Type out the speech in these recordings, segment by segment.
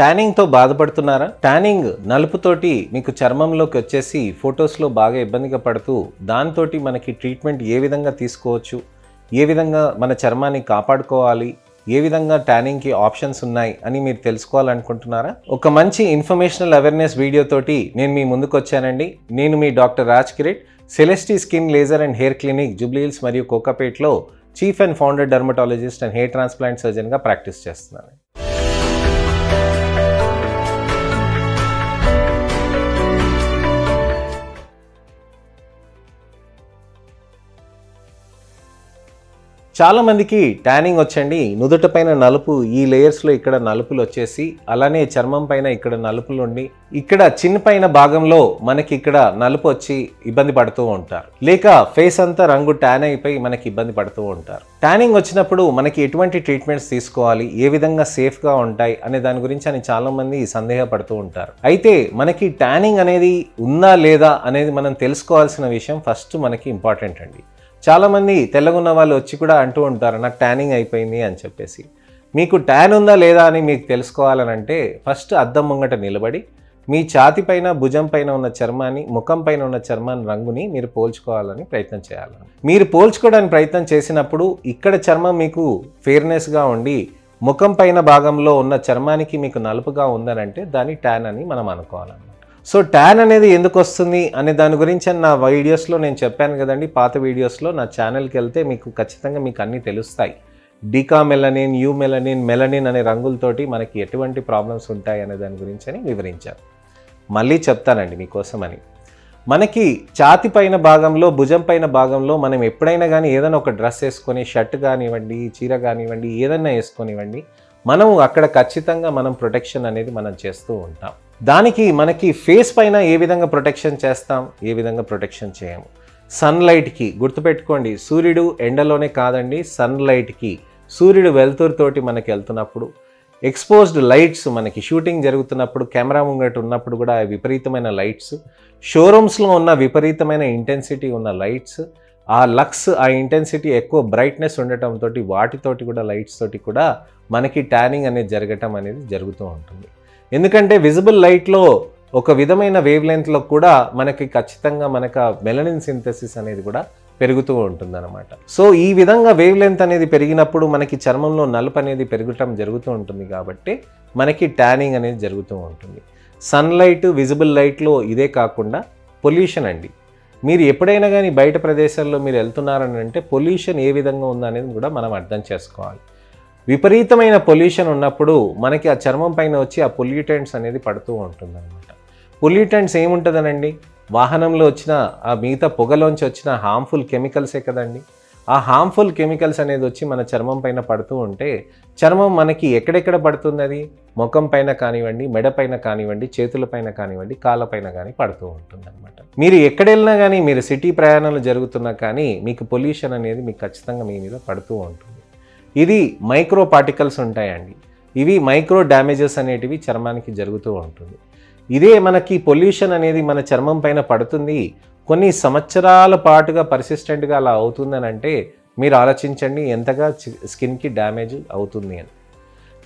Tanning తో బాధపడుతున్నారా? Tanning నలుపుతోటి మీకు చర్మంలోకి వచ్చేసి ఫోటోస్లో బాగా ఇబ్బందిగా పడుతూ దాంతోటి మనకి ట్రీట్మెంట్ ఏ విధంగా తీసుకోవచ్చు, ఏ విధంగా మన చర్మాన్ని కాపాడుకోవాలి, ఏ విధంగా ట్యానింగ్కి ఆప్షన్స్ ఉన్నాయి అని మీరు తెలుసుకోవాలనుకుంటున్నారా? ఒక మంచి ఇన్ఫర్మేషనల్ అవేర్నెస్ వీడియో తోటి నేను మీ ముందుకు వచ్చానండి. నేను మీ doctor Raj Kireet, Celestee skin laser and hair clinic Jubilee Hills మరియు కోకాపేట్లో chief and founder dermatologist and hair transplant సర్జన్గా ప్రాక్టీస్ చేస్తున్నాను. చాలా మందికి ట్యానింగ్ వచ్చండి. నుదుట పైన నలుపు, ఈ లేయర్స్లో ఇక్కడ నలుపులు వచ్చేసి, అలానే చర్మం పైన ఇక్కడ నలుపులు ఉండి, ఇక్కడ చిన్న పైన భాగంలో మనకి ఇక్కడ నలుపు వచ్చి ఇబ్బంది పడుతూ ఉంటారు. లేక ఫేస్ అంతా రంగు ట్యాన్ అయిపోయి మనకి ఇబ్బంది పడుతూ ఉంటారు. ట్యానింగ్ వచ్చినప్పుడు మనకి ఎటువంటి ట్రీట్మెంట్స్ తీసుకోవాలి, ఏ విధంగా సేఫ్గా ఉంటాయి అనే దాని గురించి అని చాలా మంది సందేహపడుతూ ఉంటారు. అయితే మనకి ట్యానింగ్ అనేది ఉందా లేదా అనేది మనం తెలుసుకోవాల్సిన విషయం ఫస్ట్ మనకి ఇంపార్టెంట్ అండి. చాలామంది తెల్లగున్న వాళ్ళు వచ్చి కూడా అంటూ ఉంటారు, నాకు ట్యానింగ్ అయిపోయింది అని చెప్పేసి. మీకు ట్యాన్ ఉందా లేదా అని మీకు తెలుసుకోవాలనంటే ఫస్ట్ అద్దం ముంగట నిలబడి మీ ఛాతి పైన, భుజం పైన ఉన్న చర్మాన్ని, ముఖం పైన ఉన్న చర్మాన్ని రంగుని మీరు పోల్చుకోవాలని ప్రయత్నం చేయాలి. మీరు పోల్చుకోవడానికి ప్రయత్నం చేసినప్పుడు ఇక్కడ చర్మం మీకు ఫెయిర్నెస్గా ఉండి ముఖం పైన భాగంలో ఉన్న చర్మానికి మీకు నలుపుగా ఉందనంటే దాన్ని ట్యాన్ అని మనం అనుకోవాలన్నమాట. సో ట్యాన్ అనేది ఎందుకు వస్తుంది అనే దాని గురించి నా వీడియోస్లో నేను చెప్పాను కదండి. పాత వీడియోస్లో నా ఛానల్కి వెళ్తే మీకు ఖచ్చితంగా మీకు అన్నీ తెలుస్తాయి. డీకామెలనిన్, యూమెలనిన్, మెలనిన్ అనే రంగులతోటి మనకి ఎటువంటి ప్రాబ్లమ్స్ ఉంటాయి అనే దాని గురించి అని వివరించాను. మళ్ళీ చెప్తానండి మీకోసమని. మనకి ఛాతి పైన భాగంలో, భుజం పైన భాగంలో మనం ఎప్పుడైనా కానీ ఏదైనా ఒక డ్రెస్ వేసుకొని, షర్ట్ కానివ్వండి, చీర కానివ్వండి, ఏదైనా వేసుకొనివ్వండి, మనం అక్కడ ఖచ్చితంగా మనం ప్రొటెక్షన్ అనేది మనం చేస్తూ ఉంటాం. దానికి మనకి ఫేస్ పైన ఏ విధంగా ప్రొటెక్షన్ చేస్తాం, ఏ విధంగా ప్రొటెక్షన్ చేయము. సన్లైట్కి గుర్తుపెట్టుకోండి, సూర్యుడు ఎండలోనే కాదండి, సన్లైట్కి, సూర్యుడు వెలుతురుతోటి మనకి వెళ్తున్నప్పుడు, ఎక్స్పోజ్డ్ లైట్స్ మనకి షూటింగ్ జరుగుతున్నప్పుడు, కెమెరా ముంగట ఉన్నప్పుడు కూడా విపరీతమైన లైట్స్, షోరూమ్స్లో ఉన్న విపరీతమైన ఇంటెన్సిటీ ఉన్న లైట్స్, ఆ లక్స్, ఆ ఇంటెన్సిటీ ఎక్కువ బ్రైట్నెస్ ఉండటంతో వాటితోటి కూడా, లైట్స్ తోటి కూడా మనకి ట్యానింగ్ అనేది జరగటం అనేది జరుగుతూ ఉంటుంది. ఎందుకంటే విజిబుల్ లైట్లో ఒక విధమైన వేవ్ లెంత్లో కూడా మనకి ఖచ్చితంగా మనకు మెలనిన్ సింథసిస్ అనేది కూడా పెరుగుతూ ఉంటుంది అనమాట. సో ఈ విధంగా వేవ్ లెంత్ అనేది పెరిగినప్పుడు మనకి చర్మంలో నలుపు అనేది పెరగటం జరుగుతూ ఉంటుంది కాబట్టి మనకి ట్యానింగ్ అనేది జరుగుతూ ఉంటుంది. సన్లైట్, విజిబుల్ లైట్లో ఇదే కాకుండా పొల్యూషన్ అండి. మీరు ఎప్పుడైనా కానీ బయట ప్రదేశాల్లో మీరు వెళ్తున్నారని అంటే పొల్యూషన్ ఏ విధంగా ఉందనేది కూడా మనం అర్థం చేసుకోవాలి. విపరీతమైన పొల్యూషన్ ఉన్నప్పుడు మనకి ఆ చర్మం పైన వచ్చి ఆ పొల్యూటెంట్స్ అనేది పడుతూ ఉంటుంది అనమాట. పొల్యూటెంట్స్ ఏముంటుందనండి, వాహనంలో వచ్చిన ఆ మిగతా పొగలోంచి వచ్చిన హార్మ్ఫుల్ కెమికల్సే కదండి. ఆ హార్మ్ఫుల్ కెమికల్స్ అనేది వచ్చి మన చర్మం పైన పడుతూ ఉంటే చర్మం మనకి ఎక్కడెక్కడ పడుతుంది, అది ముఖం పైన కానివ్వండి, మెడ పైన కానివ్వండి, చేతుల పైన కానివ్వండి, కాళ్ళ పైన కానీ పడుతూ ఉంటుంది అనమాట. మీరు ఎక్కడ వెళ్ళినా కానీ, మీరు సిటీ ప్రయాణాలు జరుగుతున్నా కానీ మీకు పొల్యూషన్ అనేది మీకు ఖచ్చితంగా మీ మీద పడుతూ ఉంటుంది. ఇది మైక్రో పార్టికల్స్ ఉంటాయండి. ఇవి మైక్రో డ్యామేజెస్ అనేటివి చర్మానికి జరుగుతూ ఉంటుంది. ఇదే మనకి పొల్యూషన్ అనేది మన చర్మం పైన పడుతుంది, కొన్ని సంవత్సరాల పాటుగా పర్సిస్టెంట్గా అలా అవుతుందని అంటే మీరు ఆలోచించండి ఎంతగా స్కిన్కి డ్యామేజ్ అవుతుంది అని.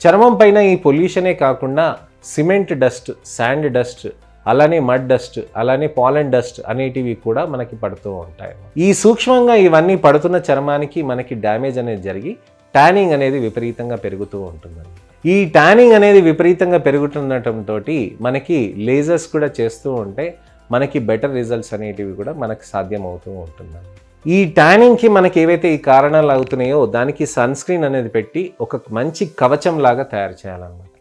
చర్మం పైన ఈ పొల్యూషనే కాకుండా సిమెంట్ డస్ట్, శాండ్ డస్ట్, అలానే మడ్ డస్ట్, అలానే పాలన్ డస్ట్ అనేటివి కూడా మనకి పడుతూ ఉంటాయి. ఈ సూక్ష్మంగా ఇవన్నీ పడుతున్న చర్మానికి మనకి డ్యామేజ్ అనేది జరిగి ట్యానింగ్ అనేది విపరీతంగా పెరుగుతూ ఉంటుందండి. ఈ ట్యానింగ్ అనేది విపరీతంగా పెరుగుతుండటంతో మనకి లేజర్స్ కూడా చేస్తూ ఉంటే మనకి బెటర్ రిజల్ట్స్ అనేటివి కూడా మనకి సాధ్యమవుతూ ఉంటుందండి. ఈ ట్యానింగ్కి మనకి ఏవైతే ఈ కారణాలు అవుతున్నాయో దానికి సన్ స్క్రీన్ అనేది పెట్టి ఒక మంచి కవచం లాగా తయారు చేయాలన్నమాట.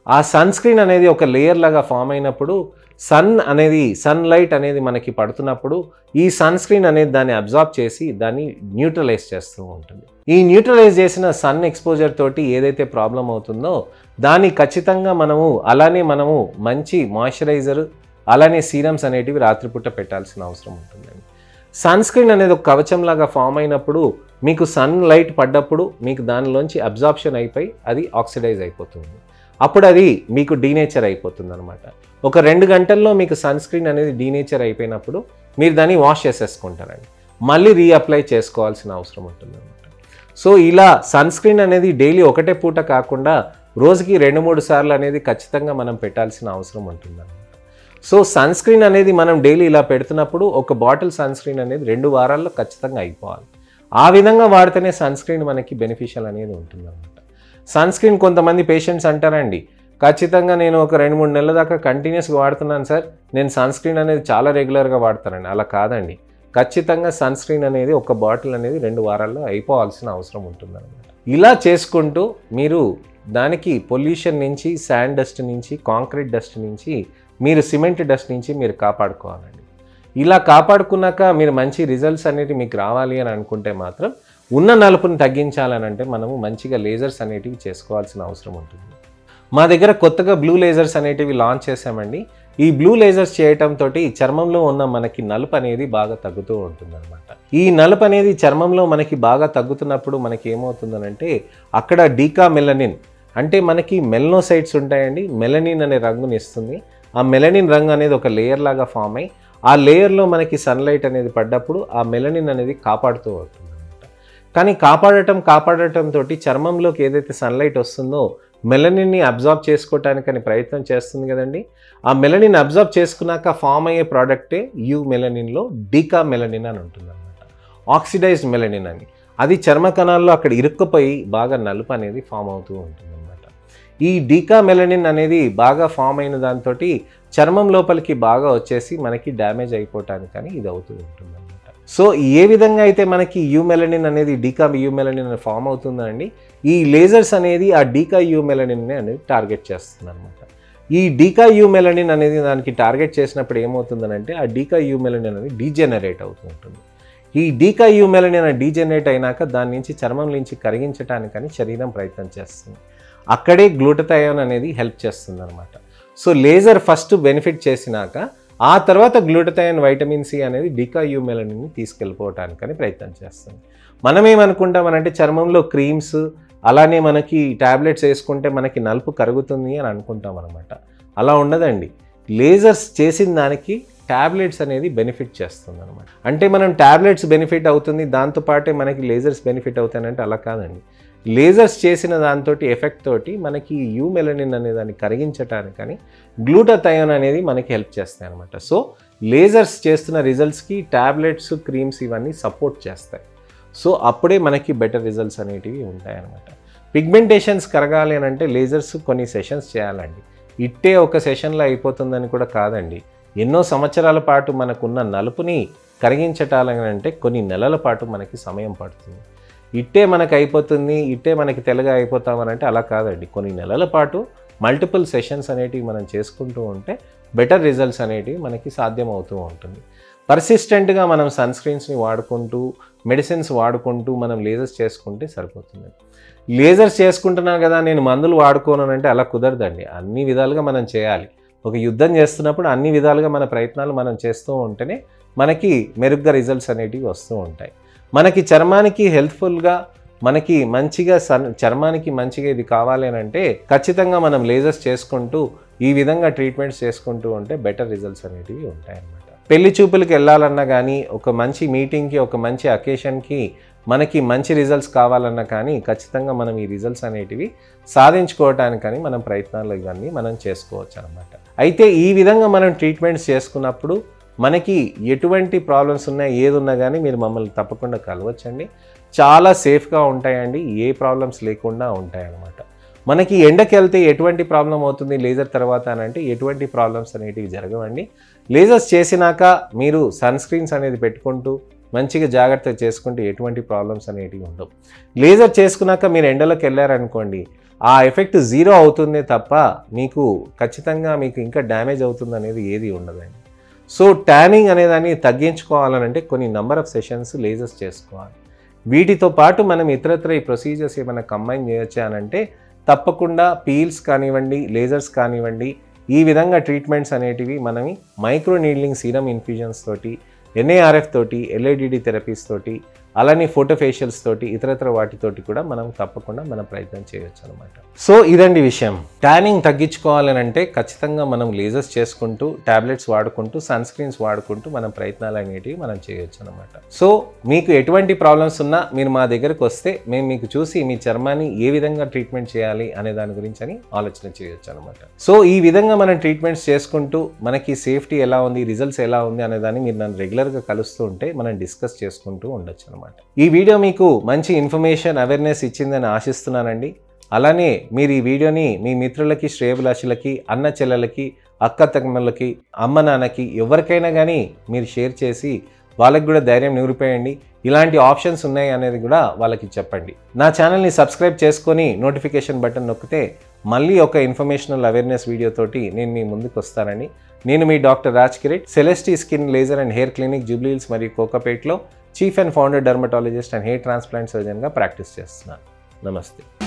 ఆ సన్ స్క్రీన్ అనేది ఒక లేయర్ లాగా ఫామ్ అయినప్పుడు సన్లైట్ అనేది మనకి పడుతున్నప్పుడు ఈ సన్ స్క్రీన్ అనేది దాన్ని అబ్జార్బ్ చేసి దాన్ని న్యూట్రలైజ్ చేస్తూ ఉంటుంది. ఈ న్యూట్రలైజ్ చేసిన సన్ ఎక్స్పోజర్ తోటి ఏదైతే ప్రాబ్లం అవుతుందో దాన్ని ఖచ్చితంగా మనము మంచి మాయిశ్చరైజర్, అలానే సీరమ్స్ అనేటివి రాత్రిపూట పెట్టాల్సిన అవసరం ఉంటుందండి. సన్ స్క్రీన్ అనేది ఒక కవచంలాగా ఫామ్ అయినప్పుడు మీకు సన్ లైట్ పడ్డప్పుడు మీకు దానిలోంచి అబ్జార్ప్షన్ అయిపోయి అది ఆక్సిడైజ్ అయిపోతుంది. అప్పుడు అది మీకు డీనేచర్ అయిపోతుంది అనమాట. ఒక 2 గంటల్లో మీకు సన్ స్క్రీన్ అనేది డీనేచర్ అయిపోయినప్పుడు మీరు దాన్ని వాష్ చేసేసుకుంటారండి. మళ్ళీ రీఅప్లై చేసుకోవాల్సిన అవసరం ఉంటుంది అనమాట. సో ఇలా సన్ స్క్రీన్ అనేది డైలీ ఒకటే పూట కాకుండా రోజుకి 2-3 సార్లు అనేది ఖచ్చితంగా మనం పెట్టాల్సిన అవసరం ఉంటుందన్నమాట. సో సన్ స్క్రీన్ అనేది మనం డైలీ ఇలా పెడుతున్నప్పుడు ఒక బాటిల్ సన్ స్క్రీన్ అనేది 2 వారాల్లో ఖచ్చితంగా అయిపోవాలి. ఆ విధంగా వాడితేనే సన్ స్క్రీన్ మనకి బెనిఫిషియల్ అనేది ఉంటుందన్నమాట. సన్ స్క్రీన్ కొంతమంది పేషెంట్స్ అంటారండి, ఖచ్చితంగా నేను ఒక 2-3 నెలల దాకా కంటిన్యూస్గా వాడుతున్నాను సార్, నేను సన్ స్క్రీన్ అనేది చాలా రెగ్యులర్గా వాడతానండి. అలా కాదండి, ఖచ్చితంగా సన్ స్క్రీన్ అనేది ఒక బాటిల్ అనేది 2 వారాల్లో అయిపోవాల్సిన అవసరం ఉంటుందన్నమాట. ఇలా చేసుకుంటూ మీరు దానికి పొల్యూషన్ నుంచి, శాండ్ డస్ట్ నుంచి, కాంక్రీట్ డస్ట్ నుంచి, మీరు సిమెంట్ డస్ట్ నుంచి మీరు కాపాడుకోవాలండి. ఇలా కాపాడుకున్నాక మీరు మంచి రిజల్ట్స్ అనేవి మీకు రావాలి అని అనుకుంటే మాత్రం ఉన్న నలుపుని తగ్గించాలని అంటే మనము మంచిగా లేజర్స్ అనేటివి చేసుకోవాల్సిన అవసరం ఉంటుంది. మా దగ్గర కొత్తగా బ్లూ లేజర్స్ అనేటివి లాంచ్ చేసామండి. ఈ బ్లూ లేజర్స్ చేయటంతో చర్మంలో ఉన్న మనకి నలుపు అనేది బాగా తగ్గుతూ ఉంటుందన్నమాట. ఈ నలుపు అనేది చర్మంలో మనకి బాగా తగ్గుతున్నప్పుడు మనకి ఏమవుతుందనంటే అక్కడ డీకా మెలనిన్ అంటే మనకి మెలనోసైట్స్ ఉంటాయండి, మెలనిన్ అనే రంగుని ఇస్తుంది. ఆ మెలనిన్ రంగు అనేది ఒక లేయర్ లాగా ఫామ్ అయ్యి ఆ లేయర్లో మనకి సన్లైట్ అనేది పడ్డప్పుడు ఆ మెలనిన్ అనేది కాపాడుతూ ఉంటుందన్నమాట. కానీ కాపాడటంతో చర్మంలోకి ఏదైతే సన్లైట్ వస్తుందో మెలనిన్ని అబ్జార్బ్ చేసుకోవటానికని ప్రయత్నం చేస్తుంది కదండి. ఆ మెలనిన్ అబ్జార్బ్ చేసుకున్నాక ఫామ్ అయ్యే ప్రోడక్టే యూ మెలనిన్లో డీకా మెలనిన్ అని ఉంటుందన్నమాట. ఆక్సిడైజ్డ్ మెలనిన్ అని అది చర్మ కణాల్లో అక్కడ ఇరుక్కుపోయి బాగా నలుపు అనేది ఫామ్ అవుతూ ఉంటుందన్నమాట. ఈ డీకా మెలనిన్ అనేది బాగా ఫామ్ అయిన దాంతో చర్మం లోపలికి బాగా వచ్చేసి మనకి డ్యామేజ్ అయిపోవటానికని ఇది అవుతూ ఉంటుందన్నమాట. సో ఏ విధంగా అయితే మనకి యూ మెలనిన్ అనేది డీకా యూ మెలనిన్ అని ఫామ్ అవుతుందండి, ఈ లేజర్స్ అనేది ఆ డీకా యూ మెలనిన్ అనేది టార్గెట్ చేస్తుంది అనమాట. ఈ డీకా యూ మెలనిన్ అనేది దానికి టార్గెట్ చేసినప్పుడు ఏమవుతుందనంటే ఆ డీకా యూ మెలనిన్ అనేది డీజెనరేట్ అవుతూ ఉంటుంది. ఈ డీకా యూ మెలనిన్ అనేది డీజెనరేట్ అయినాక దాని నుంచి చర్మం నుంచి కరిగించడానికని శరీరం ప్రయత్నం చేస్తుంది. అక్కడే గ్లూటథయోన్ అనేది హెల్ప్ చేస్తుంది అనమాట. సో లేజర్ ఫస్ట్ బెనిఫిట్ చేసినాక ఆ తర్వాత గ్లూటథయోన్ వైటమిన్ సి అనేది డీకా యూ మెలనిన్ని తీసుకెళ్ళిపోవటానికని ప్రయత్నం చేస్తుంది. మనం ఏమనుకుంటామనంటే చర్మంలో క్రీమ్స్ అలానే మనకి ట్యాబ్లెట్స్ వేసుకుంటే మనకి నలుపు కరుగుతుంది అని అనుకుంటాం అనమాట. అలా ఉండదండి. లేజర్స్ చేసిన దానికి ట్యాబ్లెట్స్ అనేది బెనిఫిట్ చేస్తుంది అనమాట. అంటే మనం ట్యాబ్లెట్స్ బెనిఫిట్ అవుతుంది దాంతోపాటే మనకి లేజర్స్ బెనిఫిట్ అవుతాయంటే అలా కాదండి. లేజర్స్ చేసిన దాంతో ఎఫెక్ట్ తోటి మనకి యూ మెలనిన్ అనే దాన్ని కరిగించటానికని గ్లూటథయోన్ అనేది మనకి హెల్ప్ చేస్తాయి అనమాట. సో లేజర్స్ చేస్తున్న రిజల్ట్స్కి ట్యాబ్లెట్స్, క్రీమ్స్ ఇవన్నీ సపోర్ట్ చేస్తాయి. సో అప్పుడే మనకి బెటర్ రిజల్ట్స్ అనేటివి ఉంటాయన్నమాట. పిగ్మెంటేషన్స్ కరగాలి అని అంటే లేజర్స్ కొన్ని సెషన్స్ చేయాలండి. ఇట్టే ఒక సెషన్లో అయిపోతుందని కూడా కాదండి. ఎన్నో సంవత్సరాల పాటు మనకున్న నలుపుని కరిగించటాలని అంటే కొన్ని నెలల పాటు మనకి సమయం పడుతుంది. ఇట్టే మనకు అయిపోతుంది, ఇట్టే మనకి తెల్లగా అయిపోతామని అంటే అలా కాదండి. కొన్ని నెలల పాటు మల్టిపుల్ సెషన్స్ అనేటివి మనం చేసుకుంటూ ఉంటే బెటర్ రిజల్ట్స్ అనేటివి మనకి సాధ్యం అవుతూ ఉంటుంది. పర్సిస్టెంట్గా మనం సన్ స్క్రీన్స్ని వాడుకుంటూ, మెడిసిన్స్ వాడుకుంటూ మనం లేజర్స్ చేసుకుంటే సరిపోతుంది. లేజర్స్ చేసుకుంటున్నాను కదా నేను మందులు వాడుకోను అంటే అలా కుదరదండి. అన్ని విధాలుగా మనం చేయాలి. ఒక యుద్ధం చేస్తున్నప్పుడు అన్ని విధాలుగా మన ప్రయత్నాలు మనం చేస్తూ ఉంటేనే మనకి మెరుగ్గా రిజల్ట్స్ అనేటివి వస్తూ ఉంటాయి. మనకి చర్మానికి హెల్త్ఫుల్గా మనకి మంచిగా చర్మానికి మంచిగా ఇది కావాలి అని అంటే ఖచ్చితంగా మనం లేజర్స్ చేసుకుంటూ ఈ విధంగా ట్రీట్మెంట్స్ చేసుకుంటూ ఉంటే బెటర్ రిజల్ట్స్ అనేటివి ఉంటాయన్నమాట. పెళ్లి చూపులకు వెళ్ళాలన్నా కానీ, ఒక మంచి మీటింగ్కి, ఒక మంచి అకేషన్కి మనకి మంచి రిజల్ట్స్ కావాలన్నా కానీ ఖచ్చితంగా మనం ఈ రిజల్ట్స్ అనేటివి సాధించుకోవటానికని మనం ప్రయత్నాలు ఇవన్నీ మనం చేసుకోవచ్చు అన్నమాట. అయితే ఈ విధంగా మనం ట్రీట్మెంట్స్ చేసుకున్నప్పుడు మనకి ఎటువంటి ప్రాబ్లమ్స్ ఉన్నా ఏది ఉన్నా కానీ మీరు మమ్మల్ని తప్పకుండా కలవచ్చండి. చాలా సేఫ్గా ఉంటాయండి, ఏ ప్రాబ్లమ్స్ లేకుండా ఉంటాయన్నమాట. మనకి ఎండకి వెళ్తే ఎటువంటి ప్రాబ్లం అవుతుంది లేజర్ తర్వాత అని అంటే ఎటువంటి ప్రాబ్లమ్స్ అనేటివి జరగవండి. లేజర్స్ చేసినాక మీరు సన్ స్క్రీన్స్ అనేది పెట్టుకుంటూ మంచిగా జాగ్రత్త చేసుకుంటే ఎటువంటి ప్రాబ్లమ్స్ అనేటివి ఉండవు. లేజర్ చేసుకున్నాక మీరు ఎండలోకి వెళ్ళారనుకోండి ఆ ఎఫెక్ట్ జీరో అవుతుందే తప్ప మీకు ఖచ్చితంగా మీకు ఇంకా డ్యామేజ్ అవుతుంది అనేది ఏది ఉండదండి. సో ట్యానింగ్ అనేదాన్ని తగ్గించుకోవాలనంటే కొన్ని నెంబర్ ఆఫ్ సెషన్స్ లేజర్స్ చేసుకోవాలి. వీటితో పాటు మనం ఇతరత్ర ఈ ప్రొసీజర్స్ ఏమైనా కంబైన్ చేయొచ్చా అని అంటే తప్పకుండా పీల్స్ కానివ్వండి, లేజర్స్ కానివ్వండి, ఈ విధంగా ట్రీట్మెంట్స్ అనేటివి మనవి మైక్రో నీడ్లింగ్ సీరం ఇన్ఫ్యూజన్స్ తోటి, NARF తోటి, LADD థెరపీస్ తోటి, అలానే ఫోటో ఫేషియల్స్ తోటి ఇతరత్ర వాటితోటి కూడా మనం తప్పకుండా మనం ప్రయత్నం చేయొచ్చు అనమాట. సో ఇదండి విషయం. ట్యానింగ్ తగ్గించుకోవాలని అంటే ఖచ్చితంగా మనం లేజర్స్ చేసుకుంటూ, టాబ్లెట్స్ వాడుకుంటూ, సన్ స్క్రీన్స్ వాడుకుంటూ మనం ప్రయత్నాలు అనేటివి మనం చేయొచ్చు అనమాట. సో మీకు ఎటువంటి ప్రాబ్లమ్స్ ఉన్నా మీరు మా దగ్గరకు వస్తే మేము మీకు చూసి మీ చర్మాన్ని ఏ విధంగా ట్రీట్మెంట్ చేయాలి అనే దాని గురించి అని ఆలోచన చేయొచ్చు అనమాట. సో ఈ విధంగా మనం ట్రీట్మెంట్స్ చేసుకుంటూ మనకి సేఫ్టీ ఎలా ఉంది, రిజల్ట్స్ ఎలా ఉంది అనే దాన్ని మీరు నన్ను రెగ్యులర్గా కలుస్తూ ఉంటే మనం డిస్కస్ చేసుకుంటూ ఉండొచ్చు అనమాట. ఈ వీడియో మీకు మంచి ఇన్ఫర్మేషన్, అవేర్నెస్ ఇచ్చిందని ఆశిస్తున్నానండి. అలానే మీరు ఈ వీడియోని మీ మిత్రులకి, శ్రేయభిలాషులకి, అన్న చెల్లెలకి, అక్క తమ్ముళ్ళకి, అమ్మ నాన్నకి ఎవరికైనా కానీ మీరు షేర్ చేసి వాళ్ళకి కూడా ధైర్యం నిరూపేయండి. ఇలాంటి ఆప్షన్స్ ఉన్నాయి అనేది కూడా వాళ్ళకి చెప్పండి. నా ఛానల్ని సబ్స్క్రైబ్ చేసుకొని నోటిఫికేషన్ బటన్ నొక్కితే మళ్ళీ ఒక ఇన్ఫర్మేషనల్ అవేర్నెస్ వీడియోతోటి నేను మీ ముందుకు వస్తానని. నేను మీ doctor Raj Kireet, Celestee skin, laser and hair clinic, Jubilee Hills మరియు కోకాపేట్లో chief and founder dermatologist and hair transplant సర్జన్గా ప్రాక్టీస్ చేస్తున్నాను. నమస్తే.